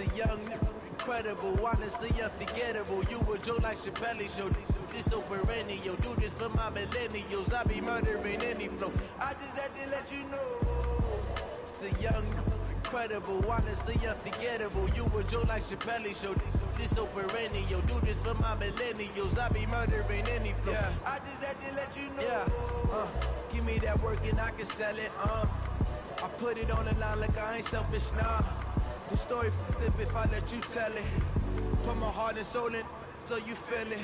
the young, incredible, honestly unforgettable. You a joke like Chappelle Show. This so perennial, do this for my millennials. I be murdering any flow. I just had to let you know. It's the young, incredible, honestly unforgettable. You a joke like Chappelle Show. This so perennial, do this for my millennials. I be murdering any flow. Yeah. I just had to let you know. Yeah. Give me that work and I can sell it. I put it on the line like I ain't selfish, nah. The story flip if I let you tell it. Put my heart and soul in so you feel it.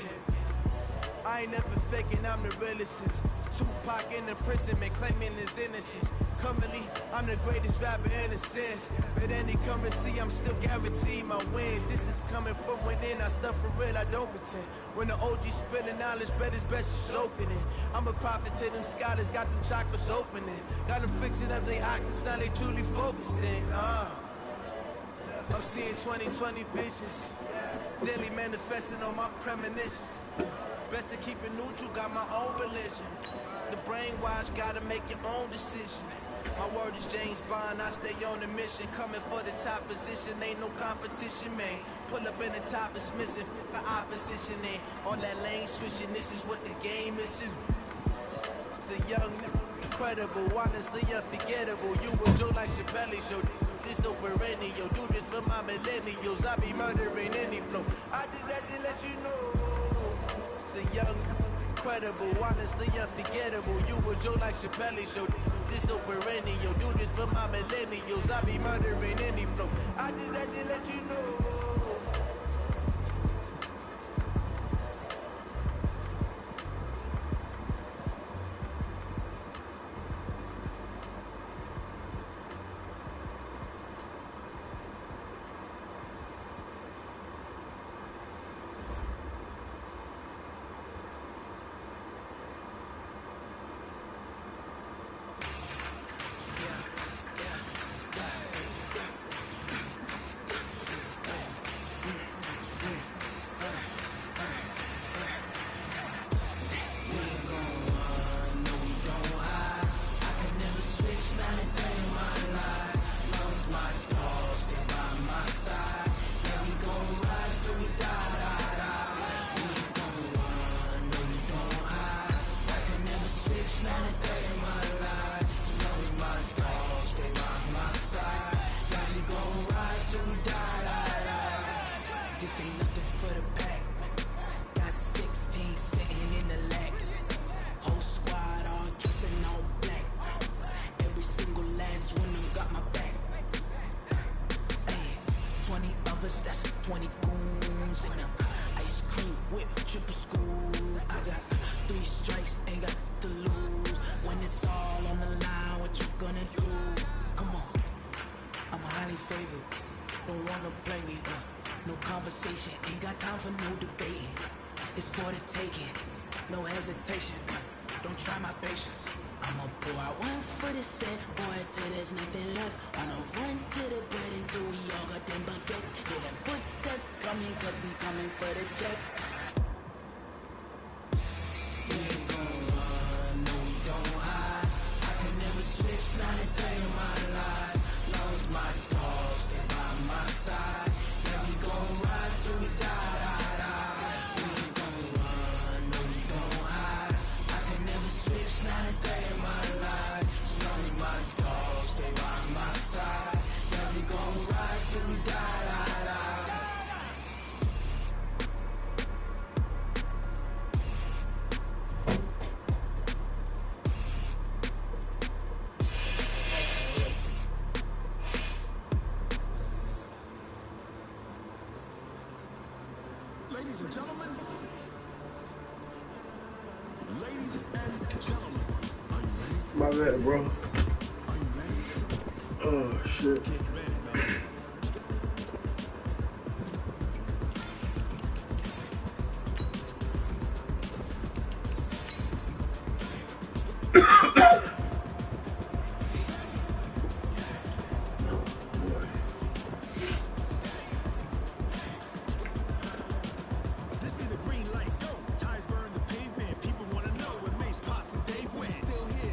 I ain't never faking, I'm the realest since Tupac in the imprisonment, claiming his innocence. Currently, I'm the greatest rapper in a sense. At any currency, I'm still guaranteed my wins. This is coming from within, I stuff for real, I don't pretend. When the OG spilling knowledge, bet it's best you soak it in. I'm a prophet to them scholars, got them chakras opening. Got them fixing up their octaves, now they truly focused in. I'm seeing 2020 visions, daily manifesting on my premonitions. Best to keep it neutral, got my own religion. The brainwash, gotta make your own decision. My word is James Bond, I stay on the mission. Coming for the top position, ain't no competition, man. Pull up in the top, it's missing, the opposition ain't. On that lane switching, this is what the game is. It's the young, incredible, honestly unforgettable. You a joke like Chappelle Show. This so perennial, do this for my millennials. I be murdering any flow. I just had to let you know. It's the young, incredible, honestly unforgettable. You a joke like Chappelle Show. This so perennial, do this for my millennials. I be murdering any flow. I just had to let you know. This ain't nothing for the pack. Got 16 sitting in the lag. Whole squad all dressing all black. Every single last one of them got my back. Hey, 20 of us, that's 20 goons in the ice cream whip, triple school. I got 3 strikes, ain't got to lose. When it's all on the line, what you gonna do? Come on, I'm highly favored. Don't wanna play me. No conversation, ain't got time for no debating. It's for the taking, no hesitation. Don't try my patience. I'ma pour out one for the set, boy, till there's nothing left. I'ma run to the bread until we all got them baguettes. Hear them footsteps coming, cause we coming for the jet. We ain't gon' run, no we don't hide. I can never switch, not a day in my life. Long as my dogs, they by my side. We gon' ride till we die. We ain't gon' run, no we don't hide. I can never switch, not a day in my life. So long as my dogs stay by my side. Yeah, we gon' ride till we die. Ladies and gentlemen, ladies and gentlemen, are you ready? My bad, bro. Are you ready? Oh, shit.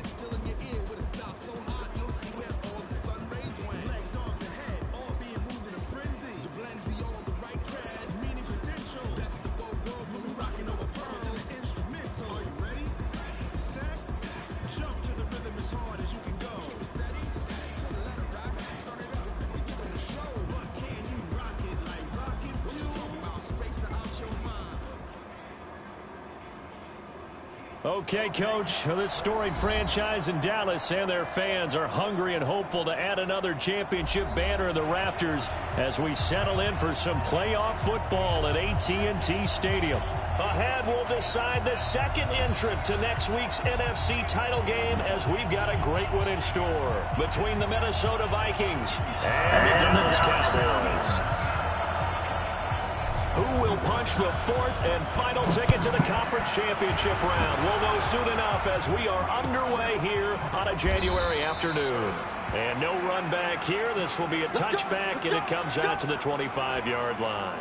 Still in your ear with a stop so hot, you'll see where all the sun rays went. Legs on the head, all Okay, Coach, this storied franchise in Dallas and their fans are hungry and hopeful to add another championship banner in the rafters as we settle in for some playoff football at AT&T Stadium. Ahead, we'll decide the second entrant to next week's NFC title game as we've got a great one in store between the Minnesota Vikings and the Dallas Cowboys. Who will punch the fourth and final ticket to the conference championship round? We'll know soon enough as we are underway here on a January afternoon. And no run back here. This will be a touchback, and it comes out to the 25-yard line.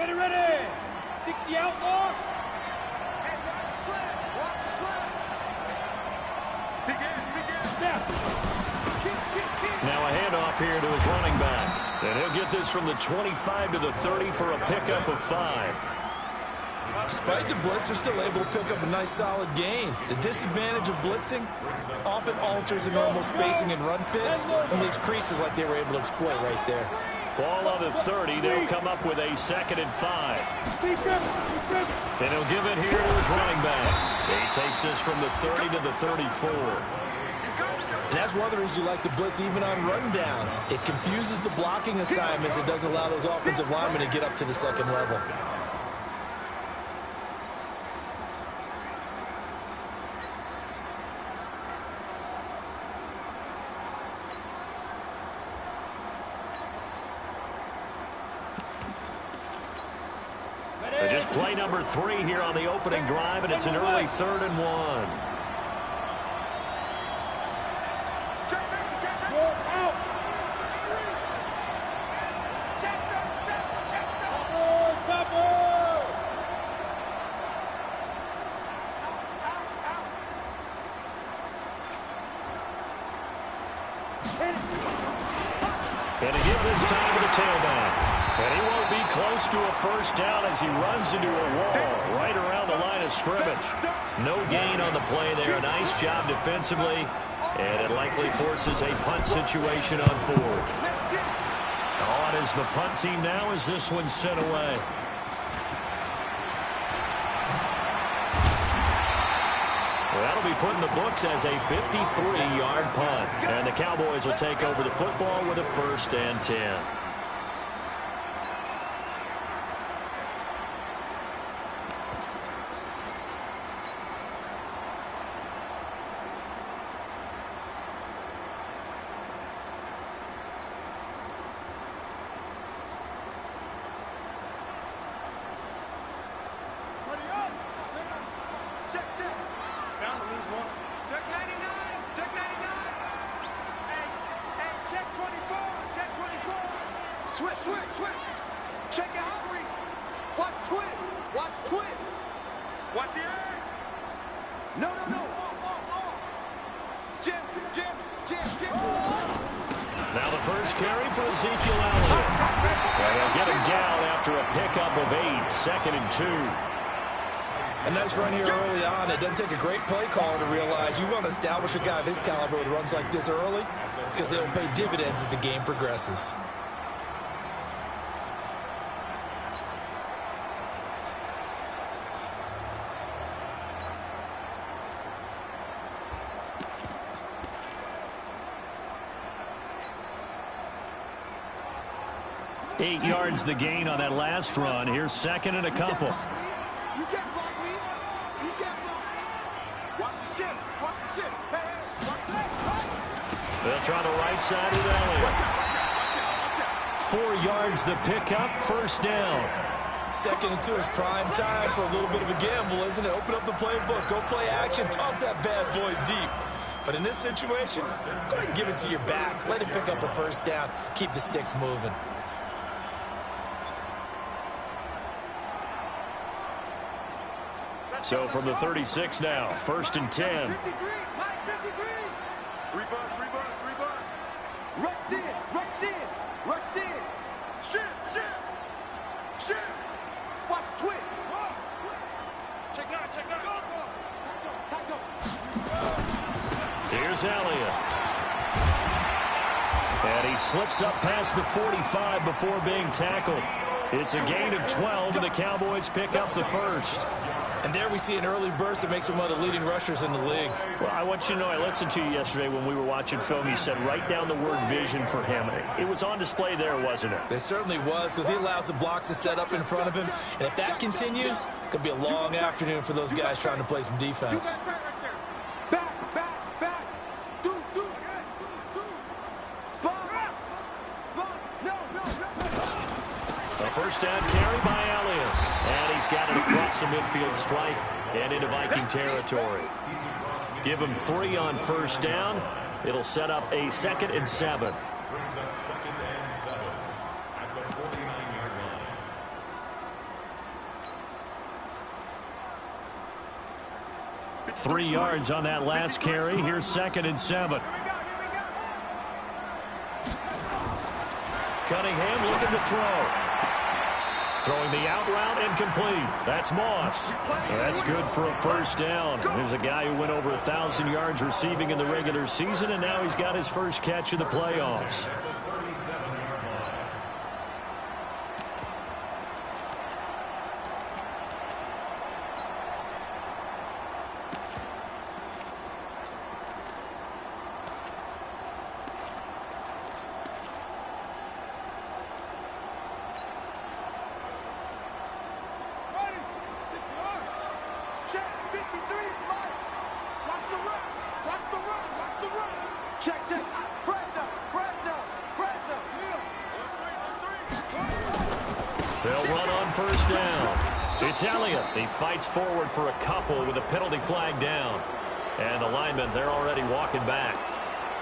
Ready. 60 out more. Hey, watch the slip. Watch the slip. Begin. Snap. Keep. Now a handoff here to his running back. And he'll get this from the 25 to the 30 for a pickup of 5. Despite the blitz, they're still able to pick up a nice solid gain. The disadvantage of blitzing often alters the normal spacing and run fits and leaves creases like they were able to exploit right there. Ball on the 30. They'll come up with a 2nd and 5. And he'll give it here to his running back. He takes this from the 30 to the 34. And that's one of the reasons you like to blitz even on run downs. It confuses the blocking assignments. It doesn't allow those offensive linemen to get up to the second level. Just play number 3 here on the opening drive, and it's an early 3rd and 1. Out. Top. And to give this time to the tailback. And he won't be close to a first down as he runs into a wall right around the line of scrimmage. No gain on the play there. Nice job defensively. And it likely forces a punt situation on 4th. On is the punt team now as this one's sent away. Well, that'll be put in the books as a 53-yard punt. And the Cowboys will take over the football with a 1st and 10. Switch. Check your hungry. Watch twins. Watch the egg. No. Jim. Now the first carry for Ezekiel Elliott. And they'll get him down after a pickup of 8, 2nd and 2. A nice run here early on. It doesn't take a great play caller to realize you want to establish a guy of his caliber with runs like this early because they will pay dividends as the game progresses. Eight yards the gain on that last run. Here's 2nd and a couple. You can't block me. Watch the ship. Hey, watch that. They'll try the right side with Elliott. 4 yards the pickup, 1st down. 2nd and 2 is prime time for a little bit of a gamble, isn't it? Open up the playbook, go play action, toss that bad boy deep. But in this situation, go ahead and give it to your back. Let it pick up a 1st down. Keep the sticks moving. So from the 36 now, 1st and 10. 53. 3 bucks. Rush in. Shit. Here's Elliott. And he slips up past the 45 before being tackled. It's a gain of 12, and the Cowboys pick up the first. And there we see an early burst that makes him one of the leading rushers in the league. Well, I want you to know, I listened to you yesterday when we were watching film. You said write down the word vision for him. It was on display there, wasn't it? It certainly was, because he allows the blocks to set up in front of him. And if that continues, it could be a long afternoon for those guys trying to play some defense. A first down carry by Elliott. And he's got it across the midfield stripe and into Viking territory. Give him 3 on first down. It'll set up a 2nd and 7. Three yards on that last carry. Here's 2nd and 7. Cunningham looking to throw. Throwing the out route incomplete. That's Moss. That's good for a first down. There's a guy who went over 1,000 yards receiving in the regular season, and now he's got his first catch in the playoffs. They'll run on first down. It's Elliott. He fights forward for a couple with a penalty flag down. And the linemen, they're already walking back.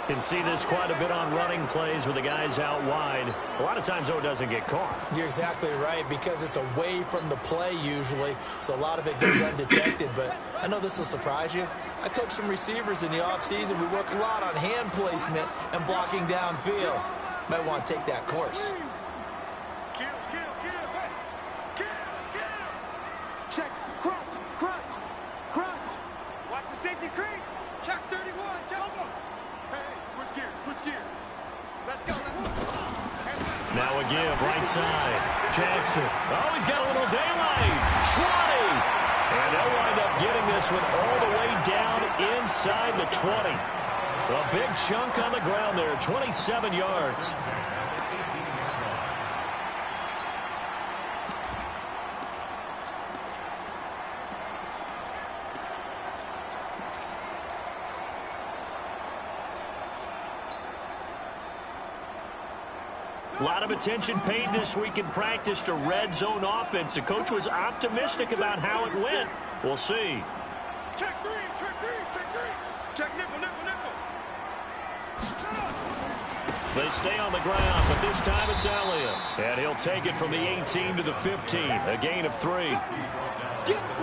Can see this quite a bit on running plays with the guys out wide. A lot of times, though, it doesn't get caught. You're exactly right, because it's away from the play usually, so a lot of it goes undetected. But I know this will surprise you. I coach some receivers in the offseason. We work a lot on hand placement and blocking downfield. Might want to take that course. Check, crunch. Watch the safety creep. Check 31, check over. Hey, switch gears. Let's go. Now a give, right side. Jackson. Oh, he's got a little daylight. 20. And they'll wind up getting this one all the way down inside the 20. A big chunk on the ground there, 27 yards. A lot of attention paid this week in practice to red zone offense. The coach was optimistic about how it went. We'll see. Check three. Check nickel. They stay on the ground, but this time it's Elliott. And he'll take it from the 18 to the 15. A gain of 3.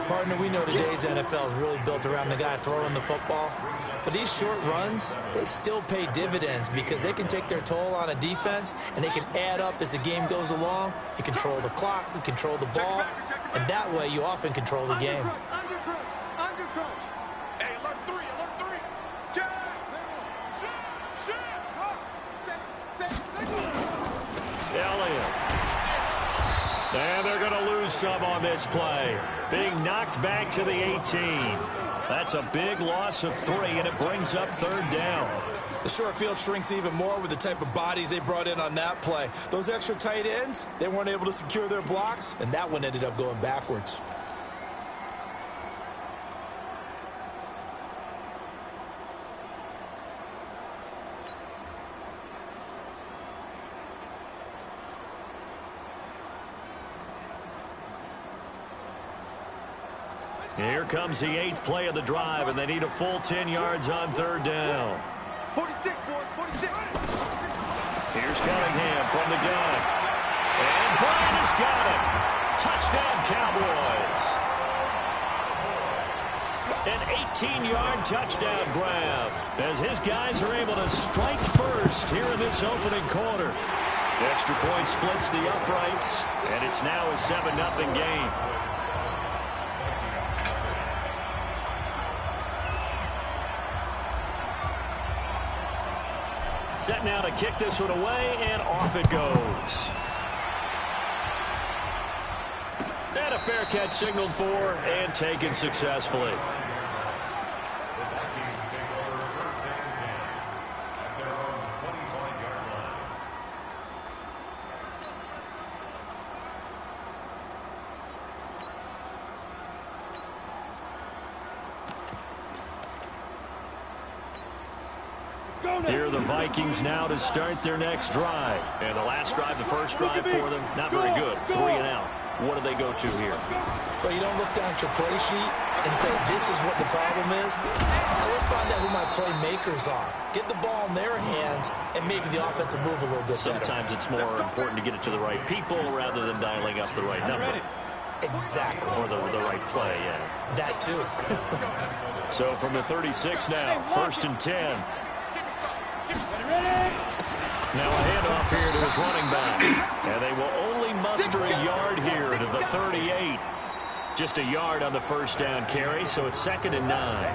Partner, we know today's NFL is really built around the guy throwing the football. But these short runs, they still pay dividends because they can take their toll on a defense, and they can add up as the game goes along. You control the clock, you control the ball, and that way you often control the game. Undercrunch. Hey, alert 3. Check. Elliott. And they're going to lose some on this play. Being knocked back to the 18. That's a big loss of 3, and it brings up 3rd down. The short field shrinks even more with the type of bodies they brought in on that play. Those extra tight ends, they weren't able to secure their blocks, and that one ended up going backwards. Here comes the 8th play of the drive, and they need a full 10 yards on 3rd down. 46, boy, 46. Here's Cunningham from the gun. And Bryant has got it. Touchdown, Cowboys. An 18-yard touchdown grab as his guys are able to strike first here in this opening quarter. The extra point splits the uprights, and it's now a 7-0 game. Set now to kick this one away, and off it goes. And a fair catch signaled for and taken successfully. Here are the Vikings now to start their next drive. And the last drive, the first drive for them, not very good. 3 and out. What do they go to here? Well, you don't look down at your play sheet and say, this is what the problem is. Let's find out who my playmakers are. Get the ball in their hands, and maybe the offense will move a little bit better. Sometimes it's more important to get it to the right people rather than dialing up the right number. Exactly. Or the right play, yeah. That too. So from the 36 now, 1st and 10. Now a handoff here to his running back. And they will only muster a yard here to the 38. Just a yard on the first down carry, so it's 2nd and 9.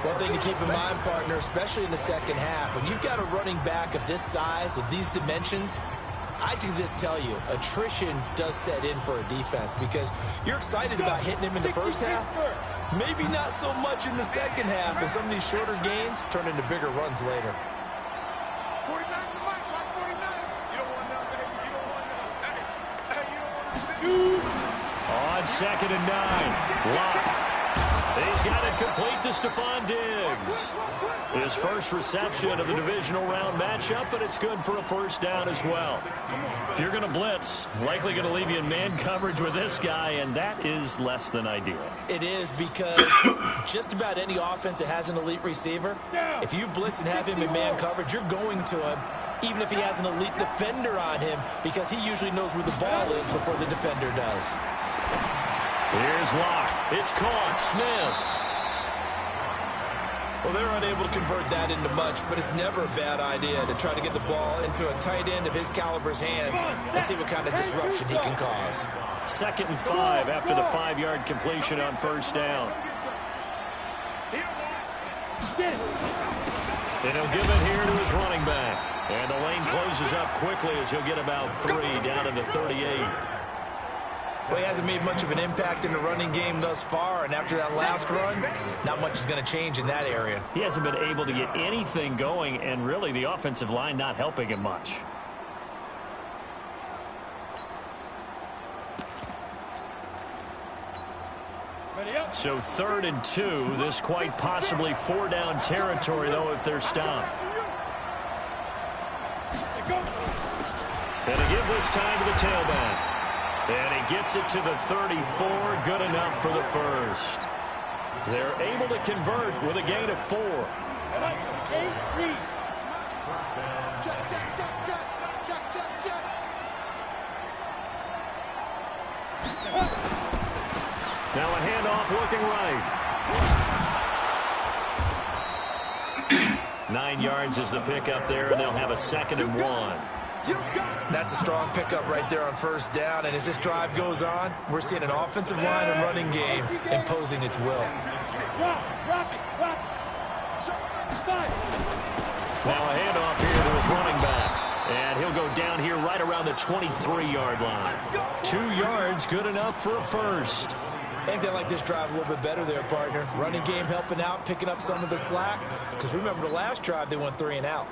One thing to keep in mind, partner, especially in the second half, when you've got a running back of this size, of these dimensions, I can just tell you, attrition does set in for a defense because you're excited about hitting him in the first half. Maybe not so much in the second half, and some of these shorter gains turn into bigger runs later. 49 to Mike, watch 49. You don't want none, baby. You don't want none. Hey, you don't want none. On 2nd and 9, Locke. He's got it complete to Stephon Diggs. His first reception of the divisional round matchup, but it's good for a first down as well. If you're going to blitz, likely going to leave you in man coverage with this guy, and that is less than ideal. It is because just about any offense that has an elite receiver, if you blitz and have him in man coverage, you're going to him, even if he has an elite defender on him, because he usually knows where the ball is before the defender does. Here's Locke. It's caught. Smith. Well, they're unable to convert that into much, but it's never a bad idea to try to get the ball into a tight end of his caliber's hands and see what kind of disruption he can cause. 2nd and 5 after the 5-yard completion on first down. And he'll give it here to his running back. And the lane closes up quickly as he'll get about 3 down to the 38. Well, he hasn't made much of an impact in the running game thus far, and after that last run, not much is going to change in that area. He hasn't been able to get anything going, and really the offensive line not helping him much. So 3rd and 2, this quite possibly 4-down territory, though, if they're stopped. And to give this time to the tailback. And he gets it to the 34, good enough for the first. They're able to convert with a gain of 4. Check, check, check, check. Check, check, check. Now a handoff looking right. 9 yards is the pickup there, and they'll have a 2nd and 1. That's a strong pickup right there on first down, and as this drive goes on, we're seeing an offensive line and running game imposing its will. Now a handoff here to his running back, and he'll go down here right around the 23-yard line. 2 yards, good enough for a first. I think they like this drive a little bit better there, partner. Running game helping out, picking up some of the slack, because remember the last drive they went 3 and out.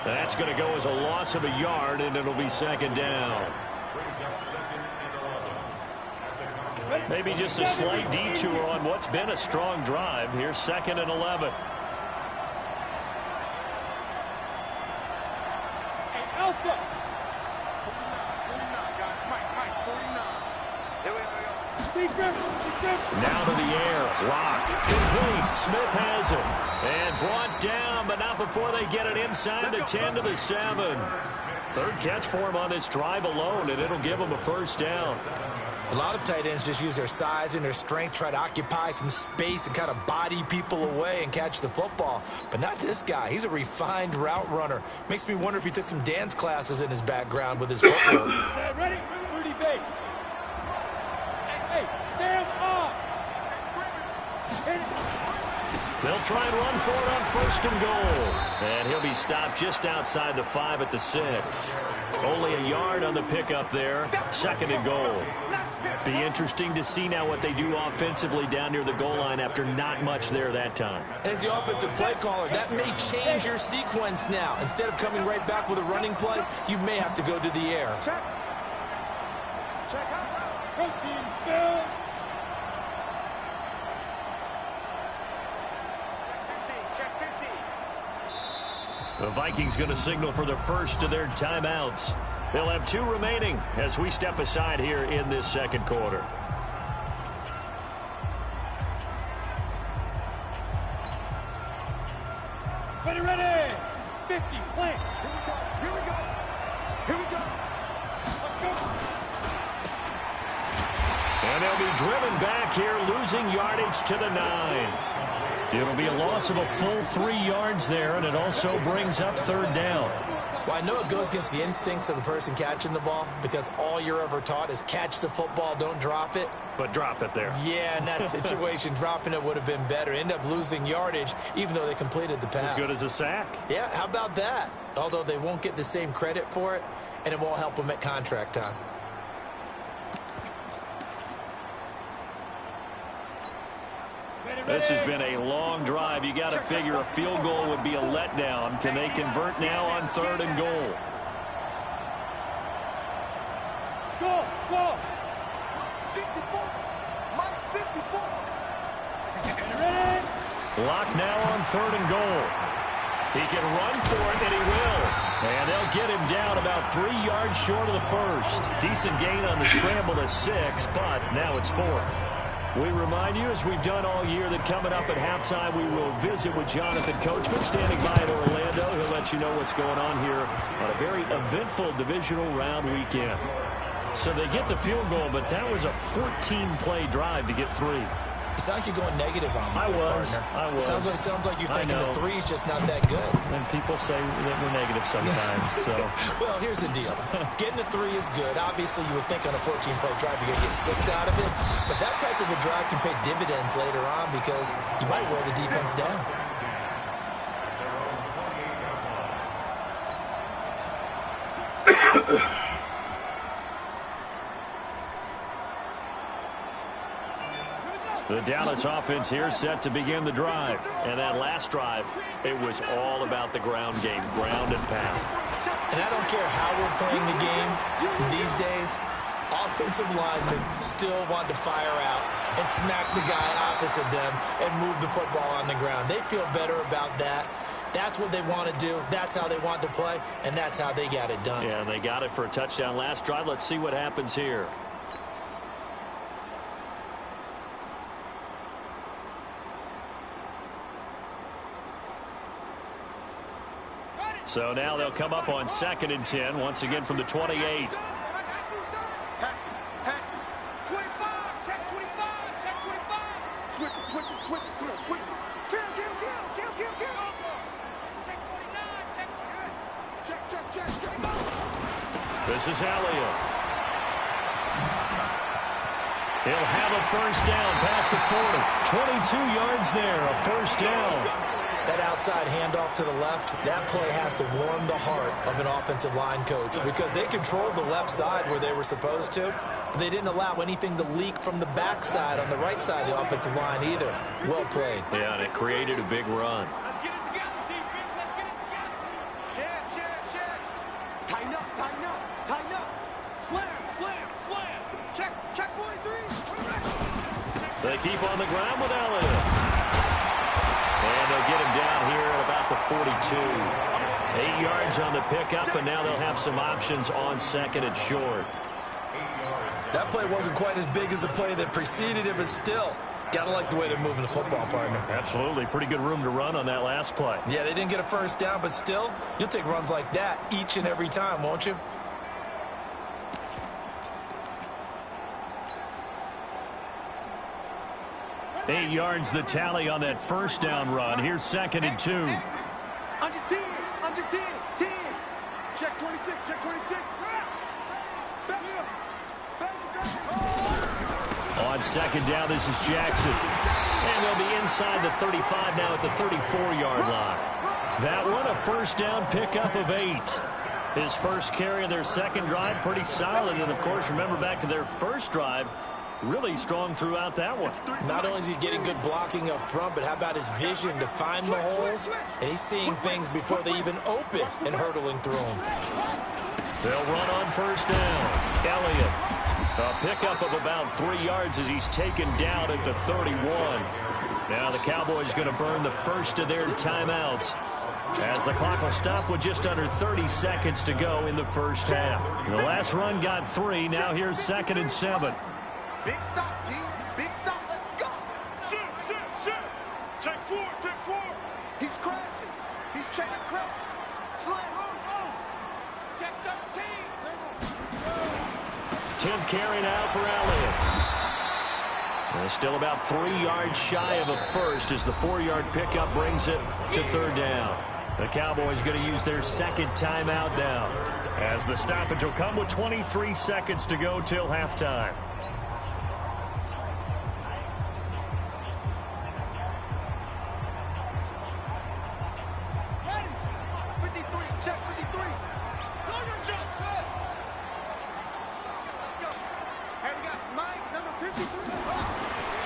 That's going to go as a loss of a yard, and it'll be 2nd down. Maybe just a slight detour on what's been a strong drive. Here's 2nd and 11. Complete. Smith has it. And brought down, but not before they get it inside the 10 to the 7. Third catch for him on this drive alone, and it'll give him a first down. A lot of tight ends just use their size and their strength, try to occupy some space and kind of body people away and catch the football. But not this guy. He's a refined route runner. Makes me wonder if he took some dance classes in his background with his footwork. Ready? 30 base. Hey, stand up. They'll try and run for it on first and goal. And he'll be stopped just outside the 5 at the 6. Only a yard on the pickup there. Second and goal. Be interesting to see now what they do offensively down near the goal line after not much there that time. As the offensive play caller, that may change your sequence now. Instead of coming right back with a running play, you may have to go to the air. Check. Check out. Protein spill. Check 50. The Vikings going to signal for the first of their timeouts. They'll have 2 remaining as we step aside here in this second quarter. Ready. 50, plant. Here we go. Here we go. Let's go. And they'll be driven back here, losing yardage to the 9. It'll be a loss of a full 3 yards there, and it also brings up third down. Well, I know it goes against the instincts of the person catching the ball because all you're ever taught is catch the football, don't drop it. But drop it there. Yeah, in that situation, dropping it would have been better. End up losing yardage, even though they completed the pass. As good as a sack. Yeah, how about that? Although they won't get the same credit for it, and it won't help them at contract time. This has been a long drive. You got to figure a field goal would be a letdown. Can they convert now on third and goal? Go. 54. Mike 54. Ready? Locked now on third and goal. He can run for it, and he will. And they'll get him down about 3 yards short of the first. Decent gain on the scramble to 6, but now it's 4th. We remind you, as we've done all year, that coming up at halftime, we will visit with Jonathan Coachman standing by in Orlando. He'll let you know what's going on here on a very eventful divisional round weekend. So they get the field goal, but that was a 14-play drive to get 3. You sound like you're going negative on me. I was. Sounds like you're thinking the 3's just not that good. And people say that we're negative sometimes. So. Well, here's the deal. Getting the 3 is good. Obviously, you would think on a 14-play drive you're going to get 6 out of it. But that type of a drive can pay dividends later on because you might wear the defense down. The Dallas offense here set to begin the drive. And that last drive, it was all about the ground game, ground and pound. And I don't care how we're playing the game these days, offensive linemen still want to fire out and smack the guy opposite them and move the football on the ground. They feel better about that. That's what they want to do. That's how they want to play, and that's how they got it done. Yeah, they got it for a touchdown last drive. Let's see what happens here. So now they'll come up on 2nd and 10, once again from the 28. Hatch it. 25, check 25, check 25. Switch it. Come on, switch it. Kill. Check 49, check. This is Elliott. He'll have a first down past the 40. 22 yards there, a first down. That outside handoff to the left, that play has to warm the heart of an offensive line coach because they controlled the left side where they were supposed to, but they didn't allow anything to leak from the backside on the right side of the offensive line either. Well played. Yeah, and it created a big run. Let's get it together, defense. Let's get it together. Check. Tighten up. Slam. Check 43. They keep on the ground with Elliott. And they'll get him down here at about the 42. 8 yards on the pickup, and now they'll have some options on 2nd and short. That play wasn't quite as big as the play that preceded it, but still, Gotta like the way they're moving the football, partner. Absolutely. Pretty good room to run on that last play. Yeah, they didn't get a first down, but still, you'll take runs like that each and every time, won't you? Eight yards the tally on that first down run. Here's 2nd and 2. Under 10, under 10, 10. Check 26, check 26. Back up. On 2nd down, this is Jackson. And they'll be inside the 35 now at the 34-yard line. That one, a first down pickup of 8. His first carry of their second drive, pretty solid. And, of course, remember back to their first drive, really strong throughout that one. Not only is he getting good blocking up front, but how about his vision to find the holes? And he's seeing things before they even open and hurtling through them. They'll run on first down. Elliott, a pickup of about 3 yards as he's taken down at the 31. Now the Cowboys going to burn the first of their timeouts, as the clock will stop with just under 30 seconds to go in the first half. The last run got 3. Now here's 2nd and 7. Big stop, G. Big stop. Let's go. Shit, shit, shit. Take 4, take 4. He's crashing. He's checking crap. Slam, oh. Check 13. 10th carry now for Elliott. They're still about 3 yards shy of a first as the 4-yard pickup brings it to 3rd down. The Cowboys going to use their second timeout now, as the stoppage will come with 23 seconds to go till halftime.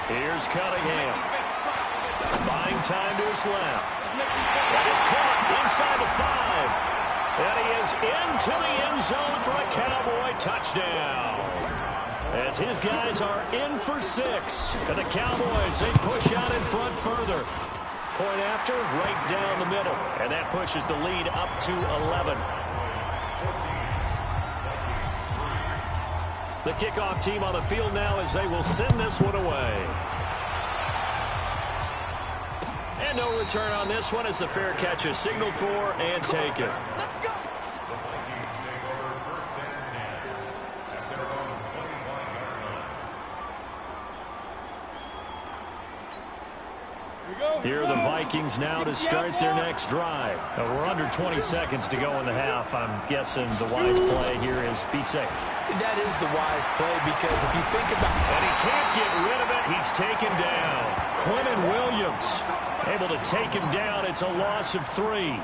Here's Cunningham. Buying time to his left. That is caught inside the 5. And he is into the end zone for a Cowboy touchdown. As his guys are in for 6. And the Cowboys, they push out in front further. Point after, right down the middle. And that pushes the lead up to 11. The kickoff team on the field now as they will send this one away. And no return on this one as the fair catch is signaled for and taken. Let's go. Here are the Vikings now to start their next drive. Now we're under 20 seconds to go in the half. I'm guessing the wise play here is be safe. That is the wise play, because if you think about it. And he can't get rid of it. He's taken down. Quentin Williams able to take him down. It's a loss of 3.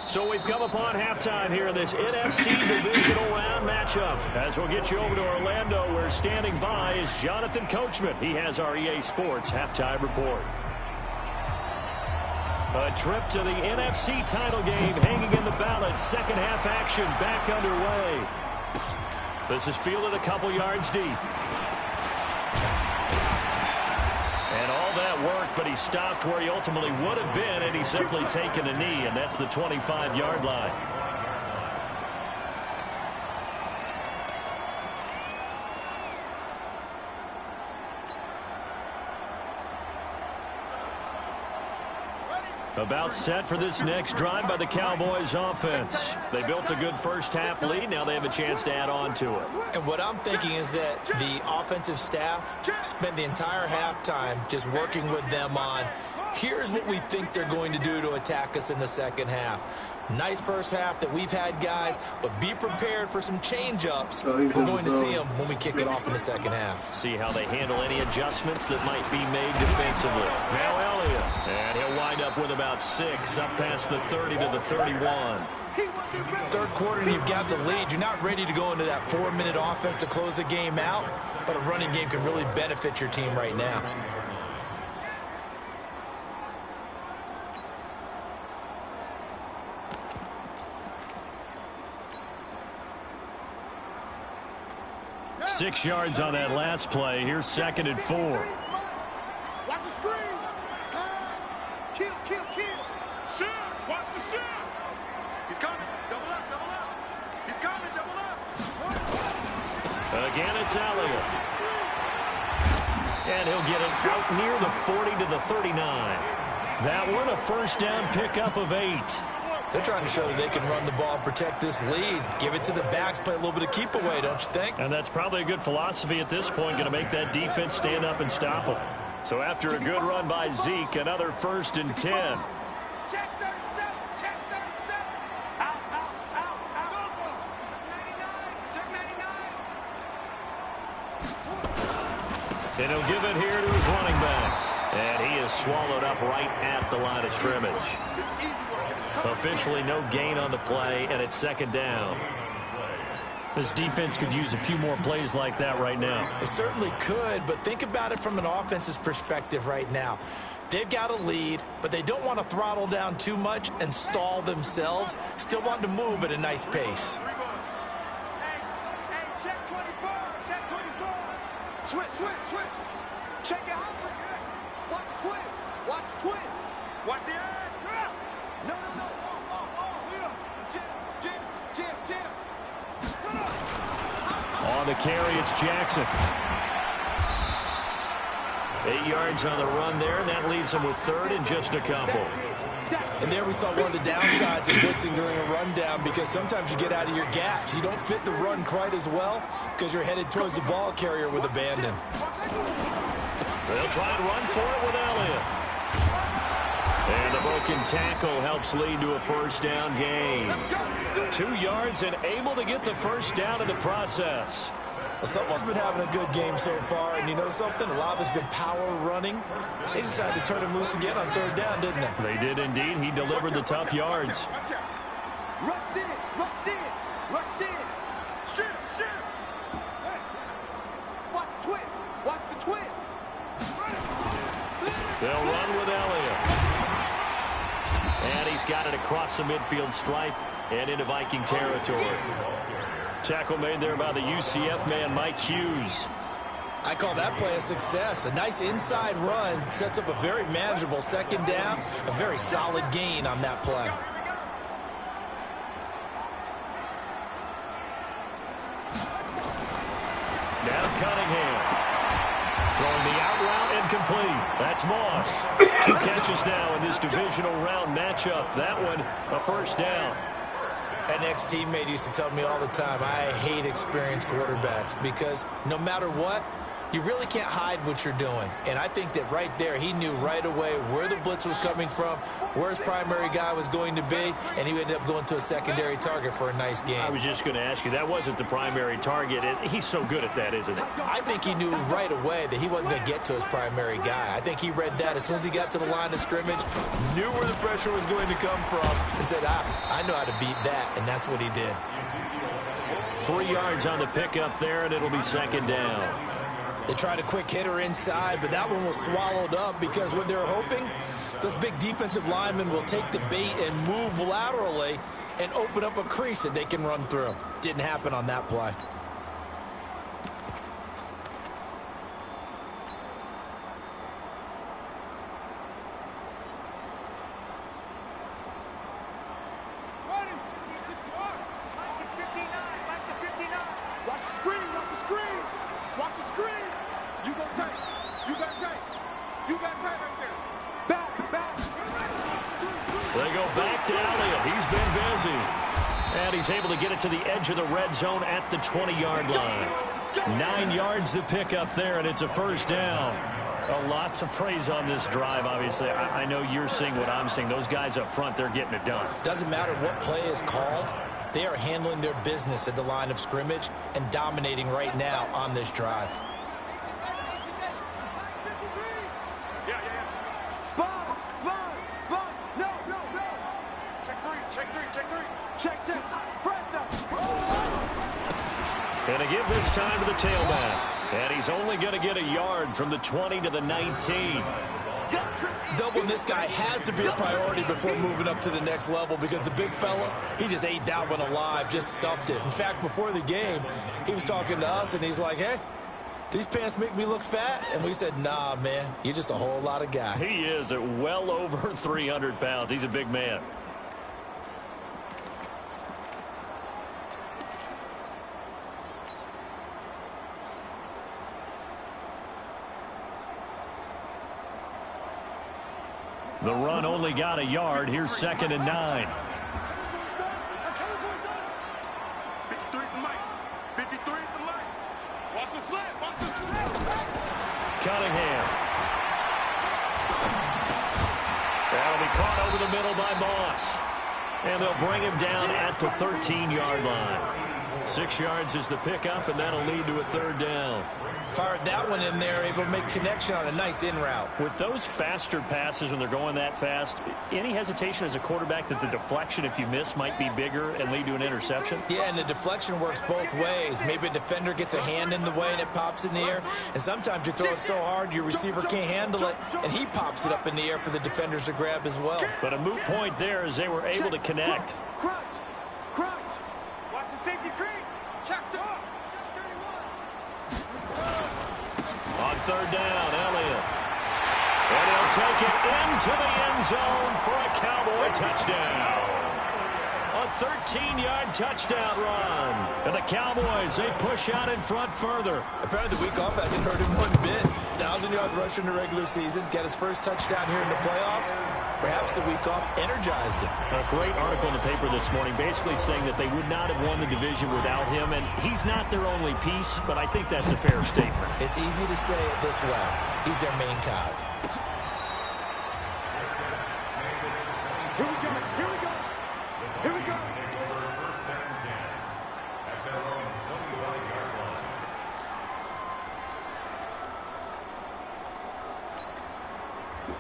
So we've come upon halftime here in this NFC divisional round matchup. As we'll get you over to Orlando, where standing by is Jonathan Coachman. He has our EA Sports halftime report. A trip to the NFC title game hanging in the balance. Second half action back underway. This is fielded a couple yards deep. And all that work, but he stopped where he ultimately would have been, and he's simply taken a knee, and that's the 25-yard line. About set for this next drive by the Cowboys offense. They built a good first half lead. Now they have a chance to add on to it. And what I'm thinking is that the offensive staff spent the entire halftime just working with them on, here's what we think they're going to do to attack us in the second half. Nice first half that we've had, guys, but be prepared for some change-ups. We're going to see them when we kick it off in the second half. See how they handle any adjustments that might be made defensively. Now Elliott, and he'll wind up with about 6 up past the 30 to the 31. Third quarter, and you've got the lead. You're not ready to go into that 4-minute offense to close the game out, but a running game can really benefit your team right now. Six yards on that last play. Here's 2nd and 4. Watch the screen. Pass. Kill, kill, kill. Shoot. Watch the shoot. He's coming. Double up, double up. He's coming, double up. Again, it's Elliott. And he'll get it out near the 40 to the 39. That one, a first down pickup of 8. They're trying to show that they can run the ball and protect this lead. Give it to the backs, play a little bit of keep away, don't you think? And that's probably a good philosophy at this point, going to make that defense stand up and stop them. So after a good run by Zeke, another 1st and 10. Check 37, check 37. Out, out, out, out. Go. 99, check 99. And he'll give it here to his running back. And he is swallowed up right at the line of scrimmage. Officially no gain on the play, and it's 2nd down. This defense could use a few more plays like that right now. It certainly could, but think about it from an offense's perspective right now. They've got a lead, but they don't want to throttle down too much and stall themselves. Still want to move at a nice pace. Hey, check 24, check 24. Switch. Check it out. Watch twins. Watch twins. Watch the eyes. No. Jim. On the carry, it's Jackson. 8 yards on the run there, and that leaves him with 3rd and just a couple. And there we saw one of the downsides of blitzing during a rundown, because sometimes you get out of your gaps. You don't fit the run quite as well because you're headed towards the ball carrier with abandon. They'll try and run for it with Elliott. And the broken tackle helps lead to a 1st down gain. 2 yards and able to get the 1st down in the process. Well, someone's been having a good game so far, and you know something? A lot of it's been power running. They decided to turn him loose again on 3rd down, didn't they? They did indeed. He delivered the tough yards. Rush in. Shoot. Hey. Watch the twins. They'll run with Elliott. And he's got it across the midfield stripe and into Viking territory. Tackle made there by the UCF man, Mike Hughes. I call that play a success. A nice inside run sets up a very manageable 2nd down. A very solid gain on that play. Now Cunningham. Throwing the out route incomplete. That's Moss. 2 catches now in this divisional round matchup. That one, a 1st down. An ex-teammate used to tell me all the time, I hate experienced quarterbacks because no matter what, you really can't hide what you're doing. And I think that right there, he knew right away where the blitz was coming from, where his primary guy was going to be, and he ended up going to a secondary target for a nice game. I was just going to ask you, that wasn't the primary target. He's so good at that, isn't he? I think he knew right away that he wasn't going to get to his primary guy. I think he read that as soon as he got to the line of scrimmage, knew where the pressure was going to come from, and said, I know how to beat that, and that's what he did. 3 yards on the pickup there, and it'll be 2nd down. They tried a quick hitter inside, but that one was swallowed up because what they're hoping, those big defensive linemen will take the bait and move laterally and open up a crease that they can run through. Didn't happen on that play. He's able to get it to the edge of the red zone at the 20-yard line. 9 yards to pick up there, and it's a 1st down. A lot to praise on this drive, obviously. I know you're seeing what I'm seeing. Those guys up front, they're getting it done. Doesn't matter what play is called. They are handling their business at the line of scrimmage and dominating right now on this drive. And a give this time to the tailback. And he's only going to get a yard from the 20 to the 19. Doubling this guy has to be a priority before moving up to the next level because the big fella, he just ate that one alive, just stuffed it. In fact, before the game, he was talking to us, and he's like, hey, these pants make me look fat? And we said, nah, man, you're just a whole lot of guy. He is at well over 300 pounds. He's a big man. The run only got a yard. Here's 2nd and 9. 53 at the mic. 53 at the mic. Watch the slant. Watch the slant. Cunningham. That'll be caught over the middle by Moss. And they'll bring him down at the 13-yard line. 6 yards is the pickup, and that'll lead to a 3rd down. Fired that one in there, able to make connection on a nice in route. With those faster passes when they're going that fast, any hesitation as a quarterback that the deflection, if you miss, might be bigger and lead to an interception? Yeah, and the deflection works both ways. Maybe a defender gets a hand in the way and it pops in the air. And sometimes you throw it so hard your receiver can't handle it, and he pops it up in the air for the defenders to grab as well. But a moot point there as they were able to connect. Crunch. Crunch. Watch the safety creep. Checked up. On 3rd down, Elliott. And he'll take it into the end zone for a Cowboy touchdown. A 13-yard touchdown run. And the Cowboys, they push out in front further. Apparently the week off hasn't hurt him one bit. 1,000-yard rush in the regular season. Got his first touchdown here in the playoffs. Perhaps the week off energized him. A great article in the paper this morning basically saying that they would not have won the division without him. And he's not their only piece, but I think that's a fair statement. It's easy to say it this way. He's their main cog. Here we go. Here we go. Here we go.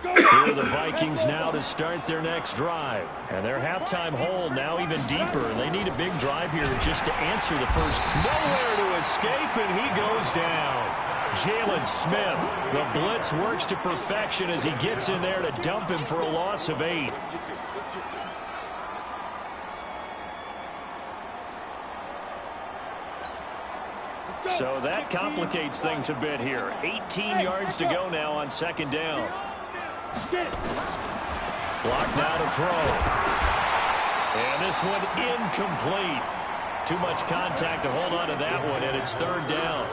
Here are the Vikings now to start their next drive. And their halftime hole now even deeper. And they need a big drive here just to answer the first. Nowhere to escape, and he goes down. Jalen Smith. The blitz works to perfection as he gets in there to dump him for a loss of 8. So that complicates things a bit here. 18 yards to go now on 2nd down. Blocked now to throw. And this one incomplete. Too much contact to hold on to that one, and it's 3rd down.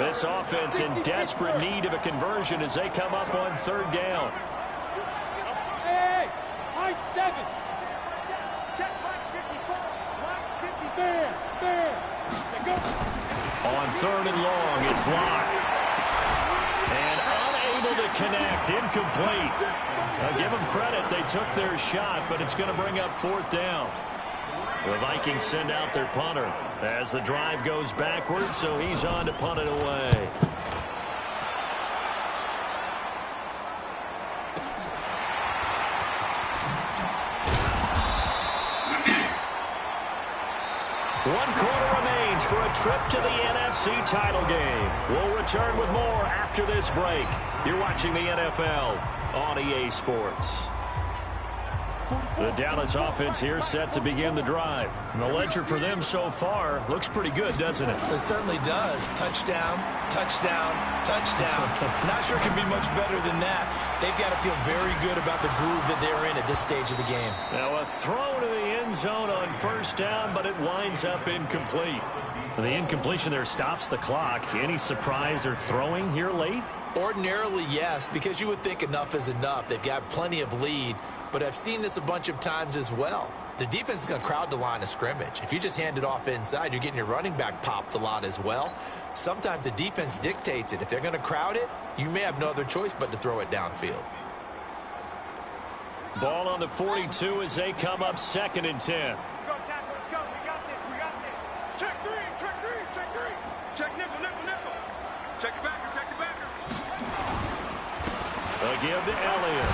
This offense in desperate need of a conversion as they come up on 3rd down. Hey, high 7. Check line 54. Line 50. There. Go. On 3rd and long, it's Locke. And unable to connect, incomplete. Now give them credit, they took their shot, but it's going to bring up 4th down. The Vikings send out their punter as the drive goes backwards, so he's on to punt it away. One quarter remains for a trip to the NFC title game. We'll return with more after this break. You're watching the NFL on EA Sports. The Dallas offense here set to begin the drive. And the ledger for them so far looks pretty good, doesn't it? It certainly does. Touchdown, touchdown, touchdown. Not sure it can be much better than that. They've got to feel very good about the groove that they're in at this stage of the game. Now a throw to the end zone on 1st down, but it winds up incomplete. The incompletion there stops the clock. Any surprise they're throwing here late? Ordinarily, yes, because you would think enough is enough. They've got plenty of lead, but I've seen this a bunch of times as well. The defense is going to crowd the line of scrimmage. If you just hand it off inside, you're getting your running back popped a lot as well. Sometimes the defense dictates it. If they're going to crowd it, you may have no other choice but to throw it downfield. Ball on the 42 as they come up 2nd and 10. Let's go, tackle. Let's go. We got this. Check 3. Check nickel. Check your backer. A give to Elliott.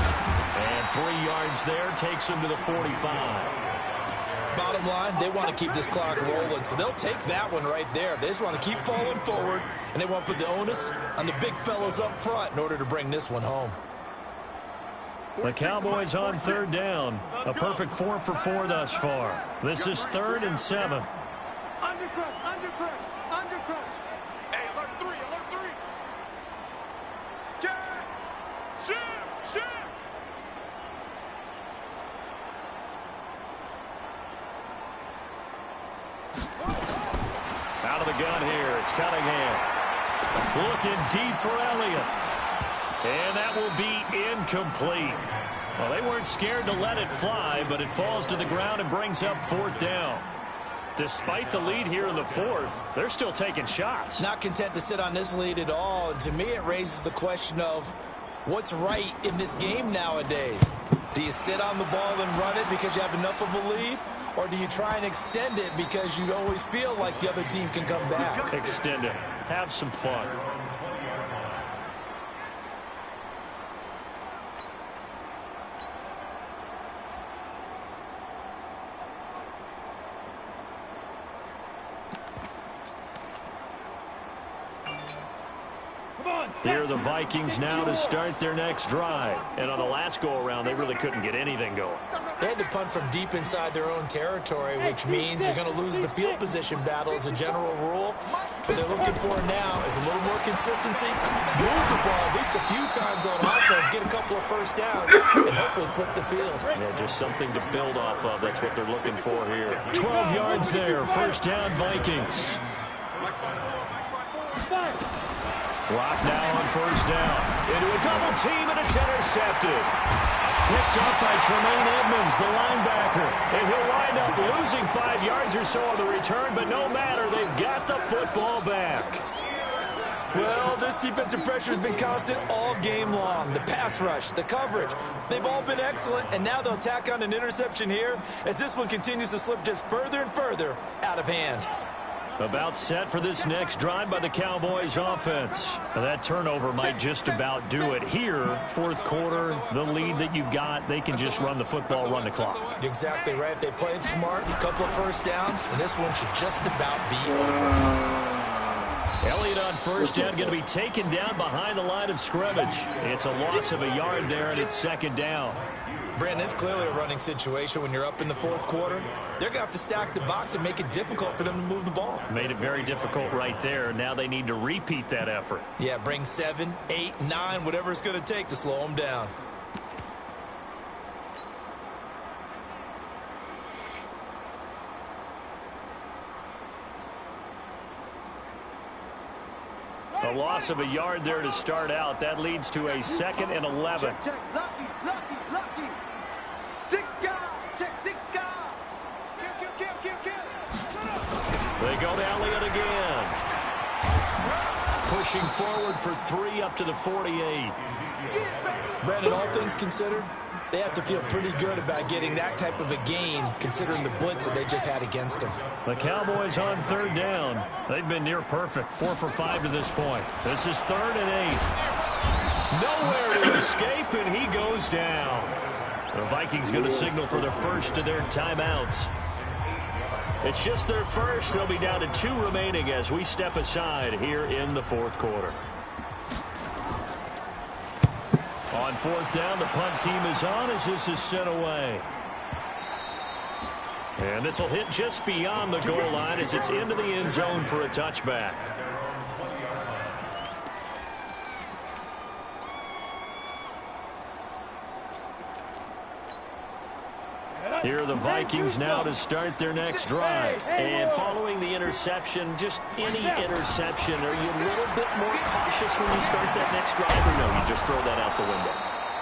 And 3 yards there takes him to the 45. Bottom line, they want to keep this clock rolling, so they'll take that one right there. They just want to keep falling forward, and they want to put the onus on the big fellas up front in order to bring this one home. The Cowboys on 3rd down. A perfect 4 for 4 thus far. This is 3rd and 7. Under crunch. Hey, alert 3. Check. Shift. Out of the gun here, it's Cunningham. Looking deep for Elliott. And that will be incomplete. Well, they weren't scared to let it fly, but it falls to the ground and brings up 4th down. Despite the lead here in the 4th, they're still taking shots. Not content to sit on this lead at all. And to me, it raises the question of what's right in this game nowadays. Do you sit on the ball and run it because you have enough of a lead? Or do you try and extend it because you always feel like the other team can come back? Extend it. Have some fun. Here are the Vikings now to start their next drive. And on the last go-around, they really couldn't get anything going. They had to punt from deep inside their own territory, which means you're going to lose the field position battle as a general rule. What they're looking for now is a little more consistency. Move the ball at least a few times on offense, get a couple of first downs, and hopefully flip the field. Yeah, just something to build off of. That's what they're looking for here. 12 yards there. First down, Vikings. Rock now on first down. Into a double team, and it's intercepted. Picked up by Tremaine Edmonds, the linebacker. And he'll wind up losing 5 yards or so on the return, but no matter, they've got the football back. Well, this defensive pressure has been constant all game long. The pass rush, the coverage, they've all been excellent, and now they'll tack on an interception here as this one continues to slip just further and further out of hand. About set for this next drive by the Cowboys offense. Now that turnover might just about do it. Here, 4th quarter, the lead that you've got, they can just run the football, run the clock. Exactly right. They played smart, a couple of first downs, and this one should just about be over. Elliott on first down, going to be taken down behind the line of scrimmage. It's a loss of a yard there, and it's 2nd down. Brandon, it's clearly a running situation when you're up in the 4th quarter. They're going to have to stack the box and make it difficult for them to move the ball. Made it very difficult right there. Now they need to repeat that effort. Yeah, bring 7, 8, 9, whatever it's going to take to slow them down. A loss of a yard there to start out. That leads to a 2nd and 11. Check. Lucky. 6 guys. Check 6 guys. Kill. They go to Elliott again. Pushing forward for 3 up to the 48. Brandon, all things considered, they have to feel pretty good about getting that type of a gain considering the blitz that they just had against them. The Cowboys on 3rd down. They've been near perfect. 4 for 5 to this point. This is 3rd and 8. Nowhere to escape, and he goes down. The Vikings going to signal for their first of their timeouts. It's just their first. They'll be down to 2 remaining as we step aside here in the 4th quarter. On 4th down, the punt team is on as this is sent away. And this will hit just beyond the goal line as it's into the end zone for a touchback. Here are the Vikings now to start their next drive. And following the interception, just any interception, are you a little bit more cautious when you start that next drive, or no, you just throw that out the window?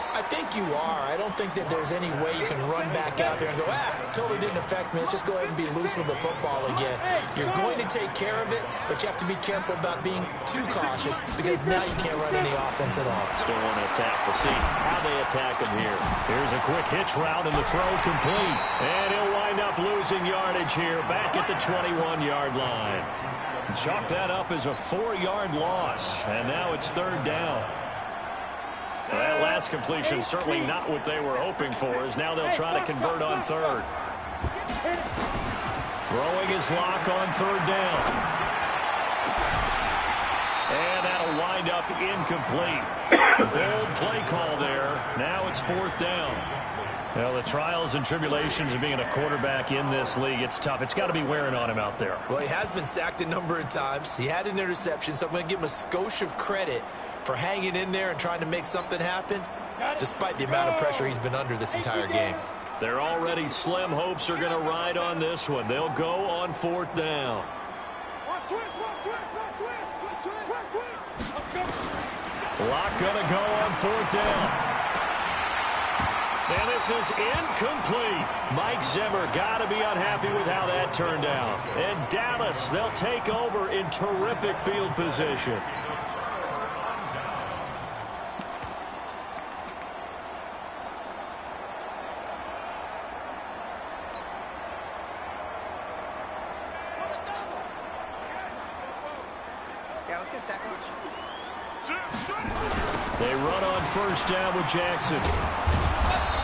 I think you are. I don't think that there's any way you can run back out there and go, totally didn't affect me. Let's just go ahead and be loose with the football again. You're going to take care of it, but you have to be careful about being too cautious because now you can't run any offense at all. Still want to attack. We'll see how they attack him here. Here's a quick hitch route and the throw complete. And he'll wind up losing yardage here back at the 21-yard line. Chalk that up as a 4-yard loss. And now it's 3rd down. Well, that last completion certainly not what they were hoping for, as now they'll try to convert on 3rd. Throwing his lock on 3rd down. And that'll wind up incomplete. Old play call there. Now it's 4th down. Well, the trials and tribulations of being a quarterback in this league, it's tough. It's got to be wearing on him out there. Well, he has been sacked a number of times. He had an interception, so I'm going to give him a skosh of credit for hanging in there and trying to make something happen, despite the amount of pressure he's been under this entire game. Their already slim hopes are going to ride on this one. They'll go on 4th down. Lock gonna go on 4th down. And this is incomplete. Mike Zimmer got to be unhappy with how that turned out. And Dallas, they'll take over in terrific field position. Yeah, let's get a sack lunch. They run on 1st down with Jackson.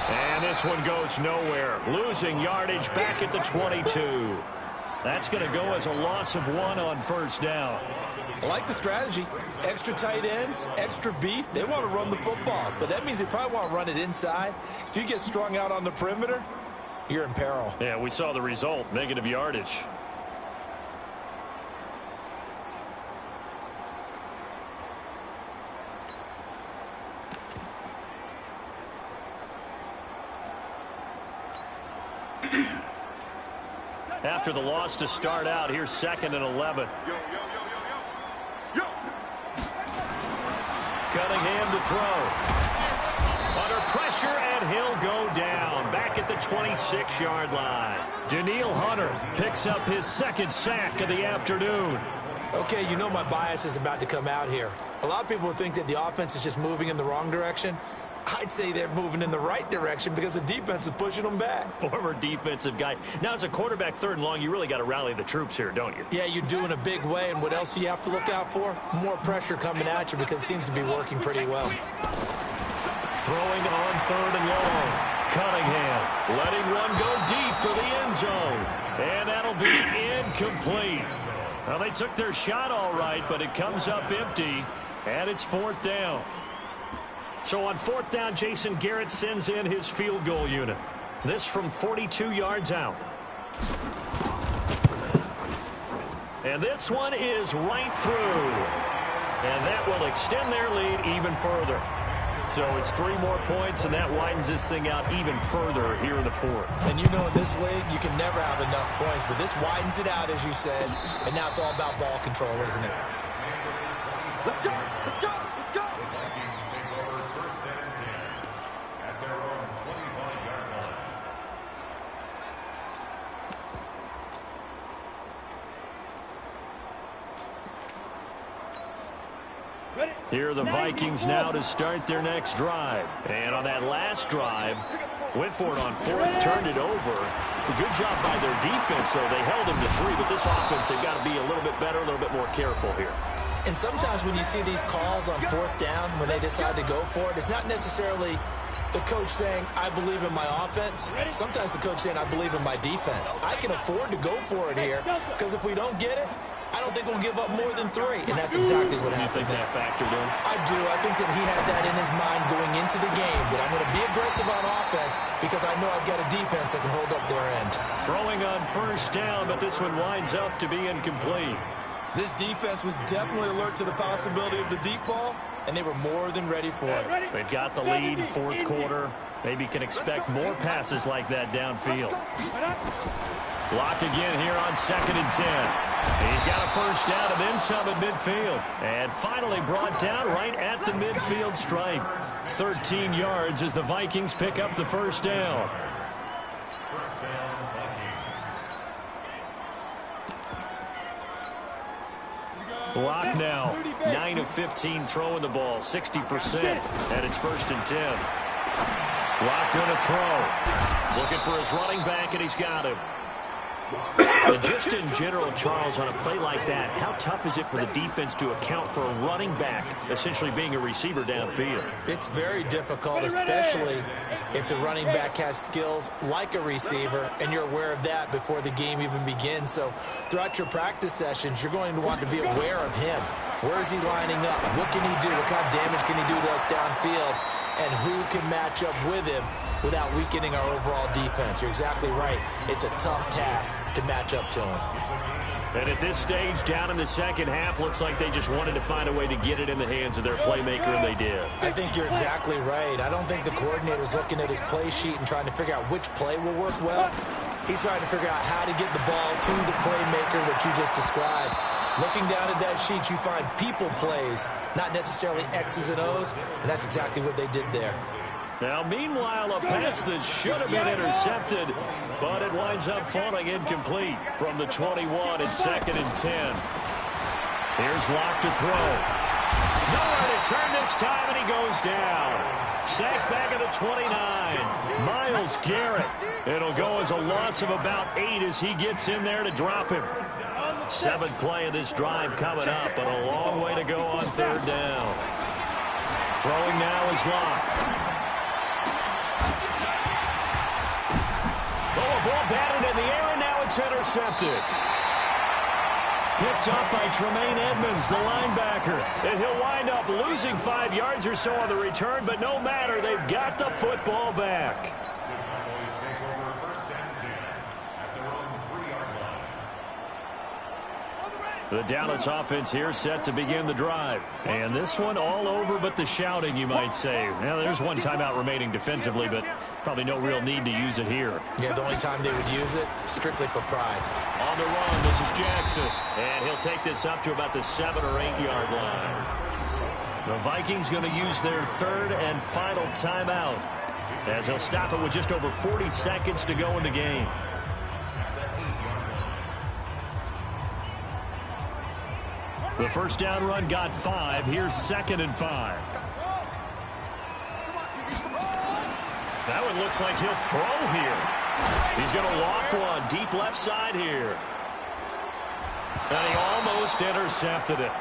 And this one goes nowhere. Losing yardage back at the 22. That's going to go as a loss of 1 on 1st down. I like the strategy. Extra tight ends, extra beef. They want to run the football, but that means they probably want to run it inside. If you get strung out on the perimeter, you're in peril. Yeah, we saw the result. Negative yardage. After the loss to start out, here's 2nd and 11. Cunningham to throw. Under pressure, and he'll go down. Back at the 26-yard line. Danielle Hunter picks up his 2nd sack of the afternoon. Okay, you know my bias is about to come out here. A lot of people think that the offense is just moving in the wrong direction. I'd say they're moving in the right direction because the defense is pushing them back. Former defensive guy. Now, as a quarterback 3rd and long, you really got to rally the troops here, don't you? Yeah, you do in a big way. And what else do you have to look out for? More pressure coming at you because it seems to be working pretty well. Throwing on 3rd and long. Cunningham letting one go deep for the end zone. And that'll be incomplete. Well, they took their shot all right, but it comes up empty. And it's 4th down. So on 4th down, Jason Garrett sends in his field goal unit. This from 42 yards out. And this one is right through. And that will extend their lead even further. So it's 3 more points, and that widens this thing out even further here in the 4th. And you know in this league, you can never have enough points, but this widens it out, as you said. And now it's all about ball control, isn't it? Let's go! Let's go! Let's go! Here are the Vikings now to start their next drive. And on that last drive, went for it on 4th, turned it over. Good job by their defense, though. They held them to 3, but this offense, they've got to be a little bit better, a little bit more careful here. And sometimes when you see these calls on 4th down, when they decide to go for it, it's not necessarily the coach saying, I believe in my offense. Sometimes the coach saying, I believe in my defense. I can afford to go for it here because if we don't get it, I don't think we'll give up more than 3. And that's exactly what happened. You think that factored in? I do. I think that he had that in his mind going into the game, that I'm going to be aggressive on offense because I know I've got a defense that can hold up their end. Throwing on 1st down, but this one winds up to be incomplete. This defense was definitely alert to the possibility of the deep ball, and they were more than ready for it. They've got the lead, 4th quarter. Maybe can expect more passes like that downfield. Lock again here on 2nd and 10. He's got a 1st down and then some at midfield. And finally brought down right at the midfield stripe. 13 yards as the Vikings pick up the 1st down. Lock now, 9 of 15 throwing the ball, 60%, and it's 1st and 10. Lock going to throw. Looking for his running back, and he's got him. And just in general, Charles, on a play like that, how tough is it for the defense to account for a running back essentially being a receiver downfield? It's very difficult, especially if the running back has skills like a receiver, and you're aware of that before the game even begins. So throughout your practice sessions, you're going to want to be aware of him. Where is he lining up? What can he do? What kind of damage can he do to us downfield? And who can match up with him without weakening our overall defense? You're exactly right. It's a tough task to match up to him. And at this stage, down in the second half, looks like they just wanted to find a way to get it in the hands of their playmaker, and they did. I think you're exactly right. I don't think the coordinator's looking at his play sheet and trying to figure out which play will work well. He's trying to figure out how to get the ball to the playmaker that you just described. Looking down at that sheet, you find people plays, not necessarily X's and O's, and that's exactly what they did there. Now, meanwhile, a pass that should have been intercepted, but it winds up falling incomplete from the 21. It's 2nd and 10. Here's Locke to throw. Nowhere to turn this time, and he goes down. Sacked back at the 29. Myles Garrett. It'll go as a loss of about 8 as he gets in there to drop him. 7th play of this drive coming up, but a long way to go on 3rd down. Throwing now is Locke. Oh, a ball batted in the air, and now it's intercepted. Picked up by Tremaine Edmonds, the linebacker. And he'll wind up losing 5 yards or so on the return, but no matter, they've got the football back. The Dallas offense here set to begin the drive. And this one all over but the shouting, you might say. Now, there's one timeout remaining defensively, but probably no real need to use it here. Yeah, the only time they would use it, strictly for pride. On the run, this is Jackson. And he'll take this up to about the 7 or 8 yard line. The Vikings going to use their 3rd and final timeout, as they'll stop it with just over 40 seconds to go in the game. The first down run got 5. Here's 2nd and 5. That one looks like he'll throw here. He's going to loft one deep left side here. And he almost intercepted it.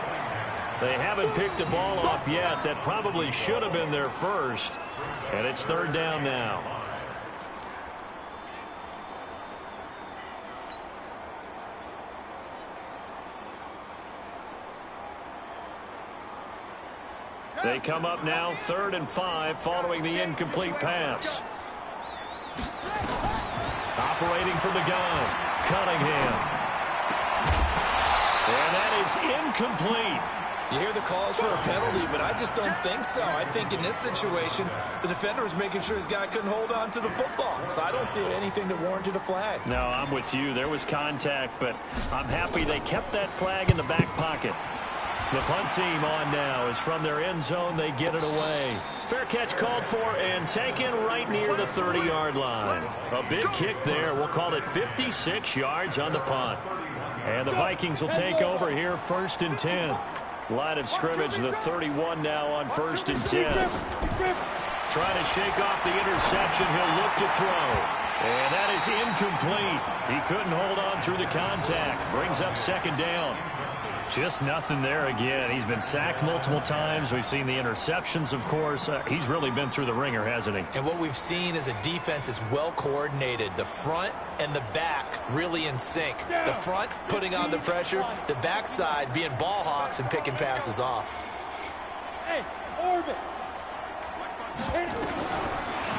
They haven't picked a ball off yet. That probably should have been their first. And it's 3rd down now. They come up now 3rd and 5 following the incomplete pass. Operating from the gun, Cunningham. And that is incomplete. You hear the calls for a penalty, but I just don't think so. I think in this situation, the defender was making sure his guy couldn't hold on to the football. So I don't see anything that warranted a flag. No, I'm with you. There was contact, but I'm happy they kept that flag in the back pocket. The punt team on now is from their end zone. They get it away. Fair catch called for and taken right near the 30-yard line. A big kick there. We'll call it 56 yards on the punt. And the Vikings will take over here 1st and 10. Line of scrimmage, the 31 now on 1st and 10. Trying to shake off the interception. He'll look to throw. And that is incomplete. He couldn't hold on through the contact. Brings up 2nd down. Just nothing there again. He's been sacked multiple times. We've seen the interceptions, of course. He's really been through the ringer, hasn't he? And what we've seen is a defense that's well coordinated. The front and the back really in sync. The front putting on the pressure. The backside being ball hawks and picking passes off. Hey, orbit.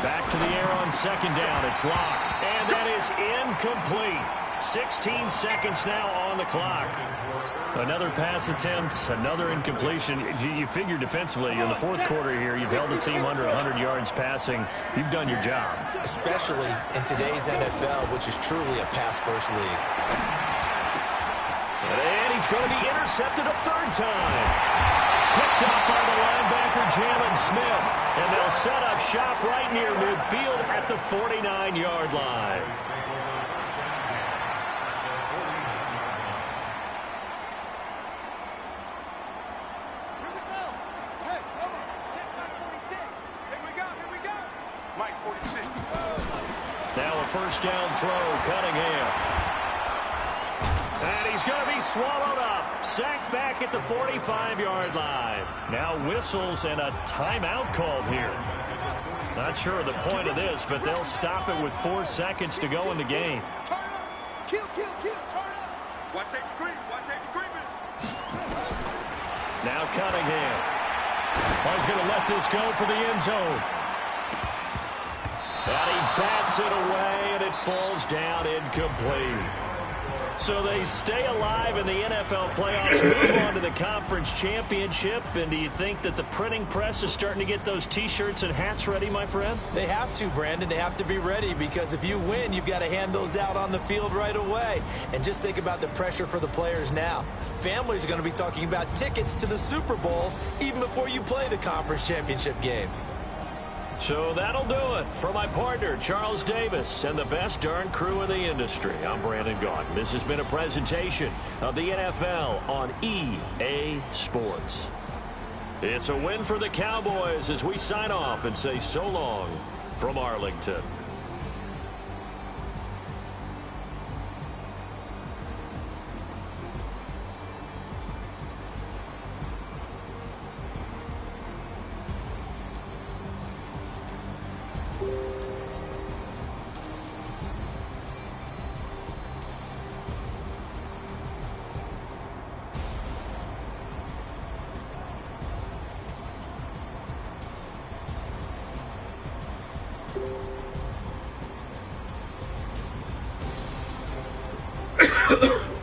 Back to the air on 2nd down. It's Locke. And that is incomplete. 16 seconds now on the clock. Another pass attempt, another incompletion. You figure defensively in the 4th quarter here, you've held the team under 100 yards passing. You've done your job. Especially in today's NFL, which is truly a pass-first league. And he's going to be intercepted a 3rd time. Picked up by the linebacker, Jalen Smith. And they'll set up shop right near midfield at the 49-yard line. Now a 1st down throw, Cunningham. And he's going to be swallowed up. Sacked back at the 45-yard line. Now whistles and a timeout called here. Not sure of the point of this, but they'll stop it with 4 seconds to go in the game. Turn up. Kill, turn up. Watch safety creep, Now Cunningham. Oh, he's going to let this go for the end zone. And he bats it away, and it falls down incomplete. So they stay alive in the NFL playoffs, move on to the conference championship. And do you think that the printing press is starting to get those T-shirts and hats ready, my friend? They have to, Brandon. They have to be ready because if you win, you've got to hand those out on the field right away. And just think about the pressure for the players now. Families are going to be talking about tickets to the Super Bowl even before you play the conference championship game. So that'll do it. For my partner, Charles Davis, and the best darn crew in the industry, I'm Brandon Gaudin. This has been a presentation of the NFL on EA Sports. It's a win for the Cowboys as we sign off and say so long from Arlington. Ugh.